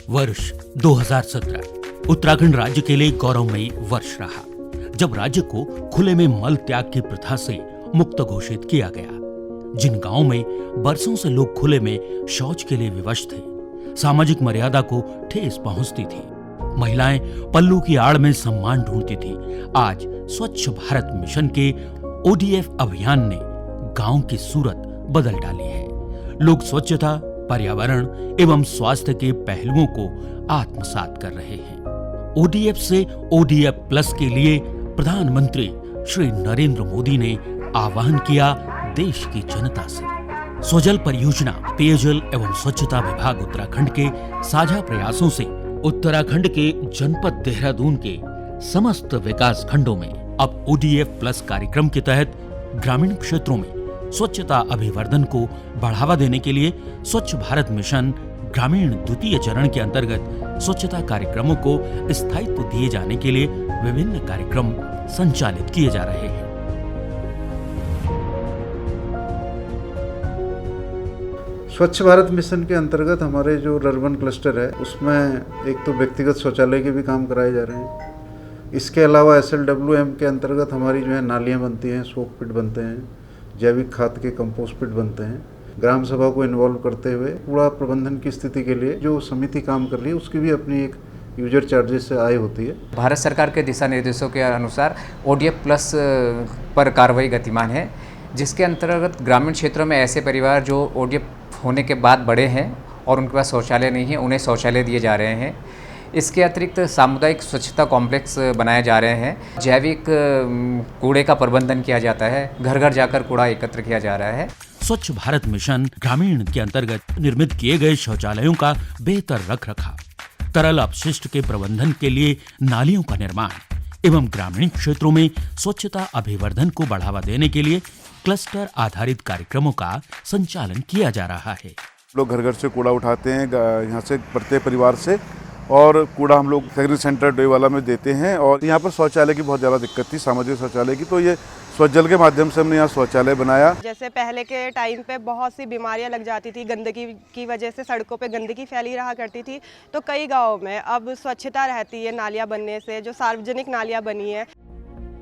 वर्ष 2017 उत्तराखंड राज्य के लिए गौरवमयी वर्ष रहा, जब राज्य को खुले में मल त्याग की प्रथा से मुक्त घोषित किया गया। जिन गांवों में बरसों से लोग खुले में शौच के लिए विवश थे, सामाजिक मर्यादा को ठेस पहुंचती थी, महिलाएं पल्लू की आड़ में सम्मान ढूंढती थी, आज स्वच्छ भारत मिशन के ODF अभियान ने गांव की सूरत बदल डाली है। लोग स्वच्छता, पर्यावरण एवं स्वास्थ्य के पहलुओं को आत्मसात कर रहे हैं। ODF से ODF+ के लिए प्रधानमंत्री श्री नरेंद्र मोदी ने आह्वान किया देश की जनता से। स्वजल परियोजना, पेयजल एवं स्वच्छता विभाग उत्तराखंड के साझा प्रयासों से उत्तराखंड के जनपद देहरादून के समस्त विकास खंडों में अब ODF+ कार्यक्रम के तहत ग्रामीण क्षेत्रों में स्वच्छता अभिवर्धन को बढ़ावा देने के लिए स्वच्छ भारत मिशन ग्रामीण द्वितीय चरण के अंतर्गत स्वच्छता कार्यक्रमों को स्थायित्व दिए जाने के लिए विभिन्न कार्यक्रम संचालित किए जा रहे हैं। स्वच्छ भारत मिशन के अंतर्गत हमारे जो अर्बन क्लस्टर है उसमें एक तो व्यक्तिगत शौचालय के भी काम कराए जा रहे हैं। इसके अलावा SLWM के अंतर्गत हमारी जो है नालियाँ बनती हैं, सोक पिट बनते हैं, जैविक खाद के कंपोस्ट पिट बनते हैं। ग्राम सभा को इन्वॉल्व करते हुए कूड़ा प्रबंधन की स्थिति के लिए जो समिति काम कर रही है उसकी भी अपनी एक यूजर चार्जेस से आय होती है। भारत सरकार के दिशा निर्देशों के अनुसार ODF+ पर कार्रवाई गतिमान है, जिसके अंतर्गत ग्रामीण क्षेत्रों में ऐसे परिवार जो ODF होने के बाद बड़े हैं और उनके पास शौचालय नहीं है, उन्हें शौचालय दिए जा रहे हैं। इसके अतिरिक्त सामुदायिक स्वच्छता कॉम्प्लेक्स बनाए जा रहे हैं। जैविक कूड़े का प्रबंधन किया जाता है, घर घर जाकर कूड़ा एकत्र किया जा रहा है। स्वच्छ भारत मिशन ग्रामीण के अंतर्गत निर्मित किए गए शौचालयों का बेहतर रखरखाव, तरल अपशिष्ट के प्रबंधन के लिए नालियों का निर्माण एवं ग्रामीण क्षेत्रों में स्वच्छता अभिवर्धन को बढ़ावा देने के लिए क्लस्टर आधारित कार्यक्रमों का संचालन किया जा रहा है। लोग घर घर से कूड़ा उठाते हैं, यहाँ से प्रत्येक परिवार से, और कूड़ा हम लोग सेग्रीगेशन सेंटर डोईवाला में देते हैं। और यहाँ पर शौचालय की बहुत ज़्यादा दिक्कत थी, सामाजिक शौचालय की, तो ये स्वजल के माध्यम से हमने यहाँ शौचालय बनाया। जैसे पहले के टाइम पे बहुत सी बीमारियां लग जाती थी, गंदगी की वजह से सड़कों पे गंदगी फैली रहा करती थी, तो कई गाँव में अब स्वच्छता रहती है नालियाँ बनने से, जो सार्वजनिक नालियाँ बनी है।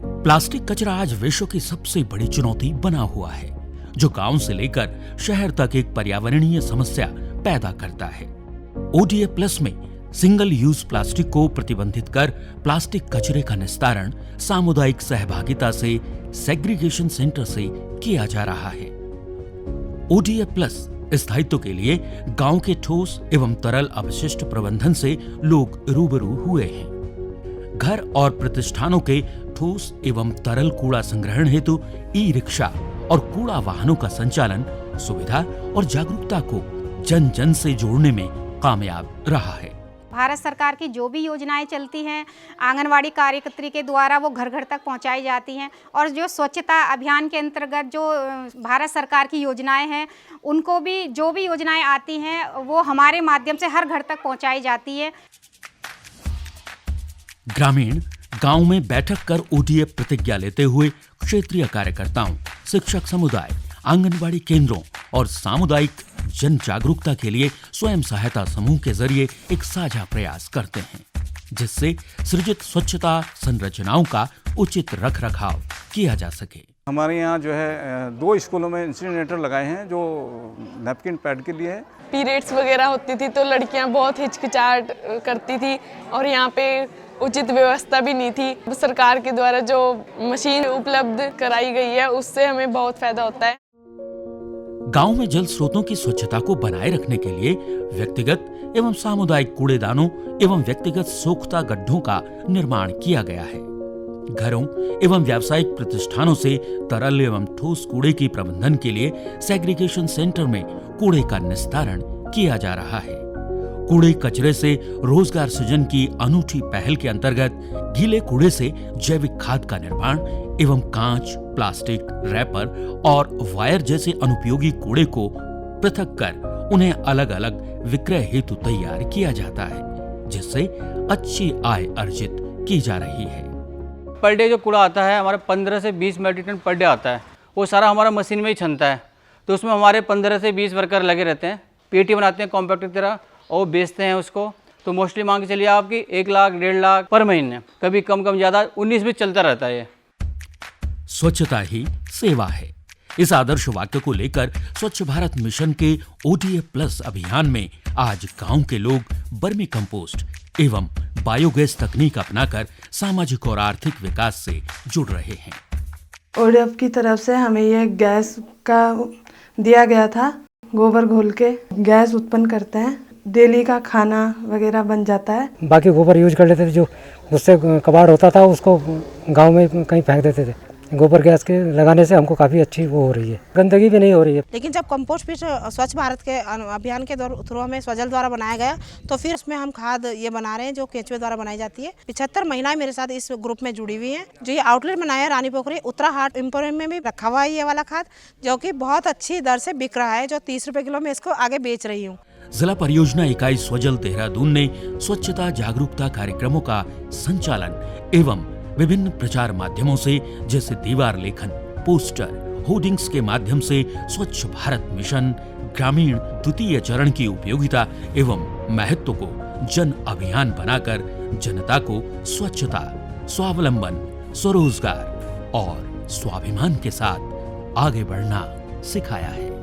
प्लास्टिक कचरा आज विश्व की सबसे बड़ी चुनौती बना हुआ है, जो गांव से लेकर शहर तक एक पर्यावरणीय समस्या पैदा करता है। ODF+ में सिंगल यूज प्लास्टिक को प्रतिबंधित कर प्लास्टिक कचरे का निस्तारण सामुदायिक सहभागिता से सेग्रीगेशन सेंटर से किया जा रहा है। ODF+ स्थायित्व के लिए गांव के ठोस एवं तरल अपशिष्ट प्रबंधन से लोग रूबरू हुए हैं। घर और प्रतिष्ठानों के ठोस एवं तरल कूड़ा संग्रहण हेतु ई-रिक्शा और कूड़ा वाहनों का संचालन सुविधा और जागरूकता को जन जन से जोड़ने में कामयाब रहा है। भारत सरकार की जो भी योजनाएं चलती हैं, आंगनवाड़ी कार्यकर्त्री के द्वारा वो घर घर तक पहुंचाई जाती हैं, और जो स्वच्छता अभियान के अंतर्गत जो भारत सरकार की योजनाएं हैं, उनको भी जो भी योजनाएं आती हैं वो हमारे माध्यम से हर घर तक पहुंचाई जाती है। ग्रामीण गांव में बैठक कर ODF प्रतिज्ञा लेते हुए क्षेत्रीय कार्यकर्ताओं, शिक्षक समुदाय, आंगनबाड़ी केंद्रों और सामुदायिक जन जागरूकता के लिए स्वयं सहायता समूह के जरिए एक साझा प्रयास करते हैं, जिससे सृजित स्वच्छता संरचनाओं का उचित रखरखाव किया जा सके। हमारे यहाँ जो है 2 स्कूलों में इंसिनरेटर लगाए हैं जो नैपकिन पैड के लिए है। पीरियड्स वगैरह होती थी तो लड़कियाँ बहुत हिचकिचाहट करती थी और यहाँ पे उचित व्यवस्था भी नहीं थी। सरकार के द्वारा जो मशीन उपलब्ध कराई गई है उससे हमें बहुत फायदा होता है। गांव में जल स्रोतों की स्वच्छता को बनाए रखने के लिए व्यक्तिगत एवं सामुदायिक कूड़ेदानों एवं व्यक्तिगत सोख्ता गड्ढों का निर्माण किया गया है। घरों एवं व्यावसायिक प्रतिष्ठानों से तरल एवं ठोस कूड़े की प्रबंधन के लिए सेग्रीगेशन सेंटर में कूड़े का निस्तारण किया जा रहा है। कूड़े कचरे से रोजगार सृजन की अनूठी पहल के अंतर्गत गीले कूड़े से जैविक खाद का निर्माण एवं कांच, प्लास्टिक, रैपर और वायर जैसे अनुपयोगी कूड़े को पृथक कर उन्हें अलग अलग विक्रय हेतु तैयार किया जाता है, जिससे अच्छी आय अर्जित की जा रही है। पर डे जो कूड़ा आता है हमारे 15 से 20 मेट्रिक टन पर डे आता है, वो सारा हमारा मशीन में ही छनता है। तो उसमें हमारे 15 से 20 वर्कर लगे रहते हैं, पेटी बनाते हैं कॉम्पैक्ट की तरह और बेचते हैं उसको। तो मोस्टली मान के चलिए आपकी 1 लाख 1.5 लाख पर महीने, कभी कम ज़्यादा 19 भी चलता रहता है। स्वच्छता ही सेवा है, इस आदर्श वाक्य को लेकर स्वच्छ भारत मिशन के ODA+ अभियान में आज गांव के लोग वर्मी कंपोस्ट एवं बायोगैस तकनीक अपनाकर सामाजिक और आर्थिक विकास से जुड़ रहे हैं। ODA की तरफ से हमें ये गैस का दिया गया था, गोबर घोल के गैस उत्पन्न करते हैं, डेली का खाना वगैरह बन जाता है। बाकी गोबर यूज कर लेते थे, जो उससे कबाड़ होता था उसको गांव में कहीं फेंक देते थे। गोबर गैस के लगाने से हमको काफ़ी अच्छी वो हो रही है, गंदगी भी नहीं हो रही है। लेकिन जब कंपोस्ट पिट स्वच्छ भारत के अभियान के थ्रू हमें स्वजल द्वारा बनाया गया, तो फिर उसमें हम खाद ये बना रहे हैं जो केंचुए द्वारा बनाई जाती है। 75 महिलाएं मेरे साथ इस ग्रुप में जुड़ी हुई हैं। जो ये आउटलेट बनाया है रानी पोखरी उत्तराहाट एम्पोरियम में भी रखा हुआ है ये वाला खाद, जो कि बहुत अच्छी दर से बिक रहा है, जो 30 रुपए किलो में इसको आगे बेच रही हूँ। जिला परियोजना इकाई स्वजल देहरादून ने स्वच्छता जागरूकता कार्यक्रमों का संचालन एवं विभिन्न प्रचार माध्यमों से जैसे दीवार लेखन, पोस्टर, होर्डिंग्स के माध्यम से स्वच्छ भारत मिशन ग्रामीण द्वितीय चरण की उपयोगिता एवं महत्व को जन अभियान बनाकर जनता को स्वच्छता, स्वावलंबन, स्वरोजगार और स्वाभिमान के साथ आगे बढ़ना सिखाया है।